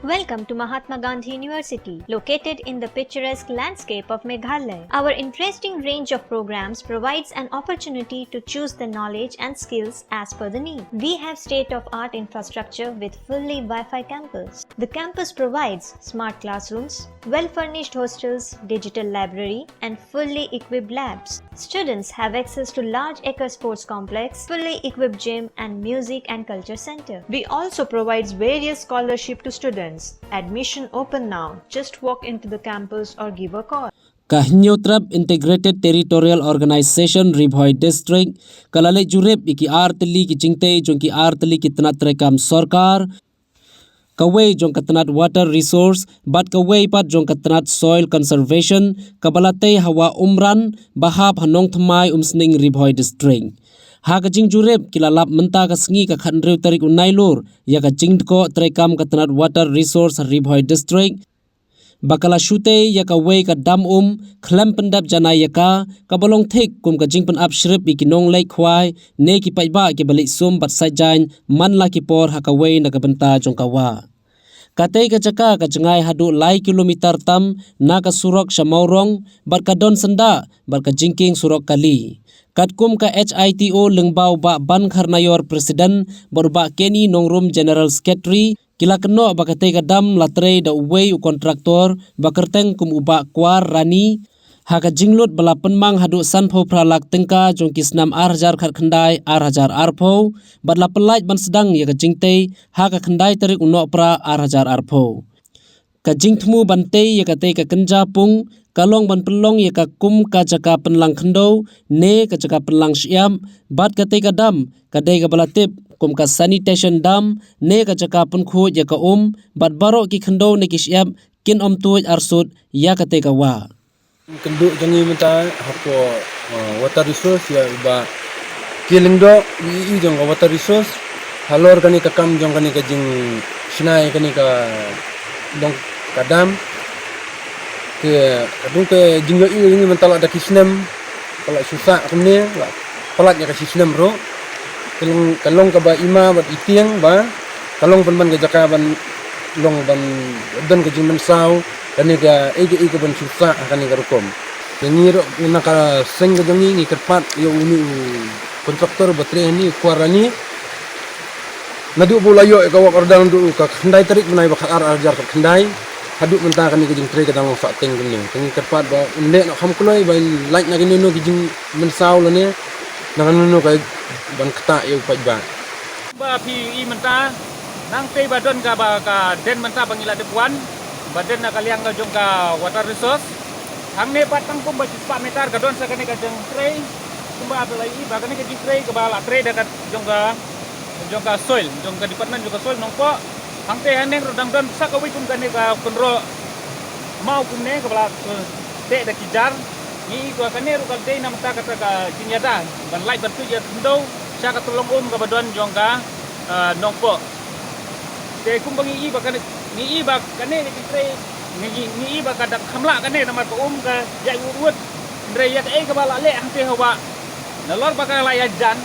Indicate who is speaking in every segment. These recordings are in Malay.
Speaker 1: Welcome to Mahatma Gandhi University, located in the picturesque landscape of Meghalaya. Our interesting range of programs provides an opportunity to choose the knowledge and skills as per the need. We have state-of-art infrastructure with fully Wi-Fi campus. The campus provides smart classrooms, well-furnished hostels, digital library, and fully equipped labs. Students have access to large acre sports complex, fully equipped gym, and music and culture center.
Speaker 2: We also provides various scholarship to students. Admission open now. Just walk into the campus or give a call.
Speaker 3: Kahnyotrap Integrated Territorial Organization Ribhoi District kalale jurep iki arteli ki jingte jong ki arteli ki tanat rekam sarkar kawai jong katanat water resource bat kawai pat jong katanat soil conservation kabalate hawa umran bahap hanong thamai umsning Ribhoi District. Haga jing jurep kilalap menta ka sengi ka khandreu tarik unailur ya ka jingko trekam katanat water resource Ribhoi District bakala shute ya ka wei ka dam khlam pendap jana ya ka bolong thik kum ka jingpan ap shrip ikinong lake khwai ne ki paiba ki balik sum bat sajan man la ki por ha ka wei na ka benta jong ka wa katei ka jaka ka jangai hadu lai kilometer tam na ka surok shamaurong bar ka don senda bar ka jingking surok kali katkum ka HITO lengbau ba ban kharnayor president borba Kenny Nongrum general secretary kila keno bakate ka dam latre da uwei u kontraktor bakerteng kum uba kwar rani haka jinglut bala penmang hadu sanpho pralak tengka jong kisnam 8000 khat khandai 8000 arpho badla pelait ban sedang ya ka jingte haka khandai tarik uno pra 8000 arpho ka jingthmu bante ya ka te ka kenja pung kalong ban pelong ya ka kum ka jaka penlang khendo ne ka jaka penlang siam bat ka te ka dam ka dei ka balatip kum ka sanitation dam ne ka jaka penkhu ya ka bat baro ki khendo ne ki siam kin tuj arsut ya ka te ka wa
Speaker 4: kendo jangi menta hapo water resource ya ba kilingdo i jong water resource halor kani ka kam jong kani ka jing sinai kani ka dong kadam ke kadung ke jinggo ini mentala ada kisnem kalau susah kemne pelatnya ke kisnem bro kalong ka ba ima bat itiang ba kalong ban ga jaka ban long ban dan ke jingmen sau dan ga ege ban susah akan ga rukom ngiro naka seng ga jangi ni kerpat yo uni kontraktor batre ni kuarani nadu bulayo ka wak ordang du ka khandai tarik menai bakar ajar ka khandai haduk mentah kani kijing tre kadang fa teng kini tengi kerpat ba unde nak kham kuloi ba like na kini no kijing mensau lo ne nangan no ka ban kata eu pa ba
Speaker 5: ba pi i mentah nang te ba don ka ba ka den mentah bangila de puan ba den na kaliang ka jong ka water resource hang ne patang kum ba 4 meter ka don sa kani ka jeng tre kumba ba lai ba kani ka jing tre ka ba la tre dekat jong ka soil jong ka department jong ka soil nong po hang te haneng rodang don sa ka wi kum kani ka kunro mau kum ne ka bala te da kijar ni ko kani ru kal te nam ta ka kinyada ban lai ban tu ya ndo sa ka tulong ka badon jong ka nong po te kum bangi i ba kani ni i ba kani ni tre ni i ba ka dak khamla kani namar ko ka ya urut ndre ya e ka bala le hang te hawa na lor ba ka la ya jan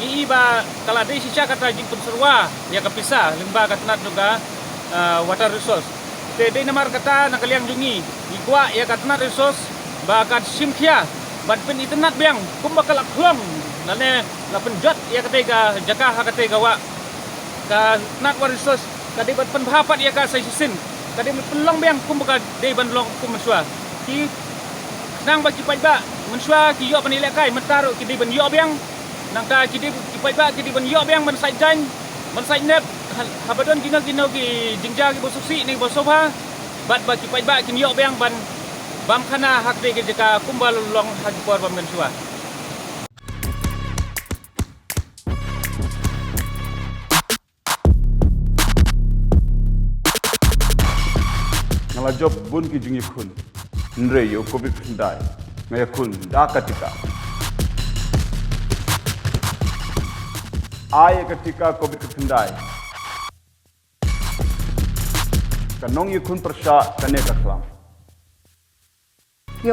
Speaker 5: ni iba kala dei sisa kata jing penserwa ya kapisa limba katnat juga water resource te dei namar kata nakaliang jungi igwa ya katnat resource ba kat simkhia ban pen itnat biang kum bakal klong nane la penjot ya katega jaka ha katega wa ka nat water resource kadi ban pen bhapat ya ka saisin kadi pelong biang kum bakal dei ban long kum menswa ki nang bagi pajba menswa ki yo panilai kai mentaru ki dei ban yo biang nang ta kidi kipai kidi ban yo biang ban sai jan ban sai net habadon kino ki jingja ki bosuksi ni bosoba bat ba kipai ba kin yo biang ban bam khana hak de ke jaka kumbal long hak por bam mensua
Speaker 6: ngala job bun ki jingi khun nre yo covid ndai ngaya khun da katika ay ketika COVID ketendai kanong yukun persya kane kaklam